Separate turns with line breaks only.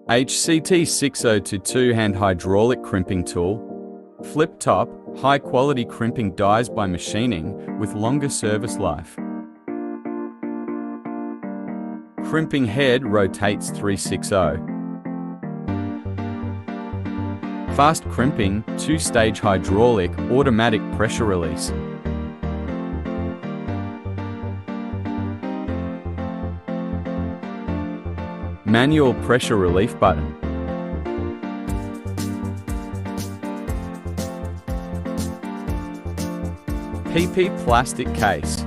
HCT 6022 hand hydraulic crimping tool. Flip top, high quality crimping dies by machining with longer service life. Crimping head rotates 360. Fast crimping, 2-stage hydraulic, automatic pressure release. Manual pressure relief button. PP plastic case.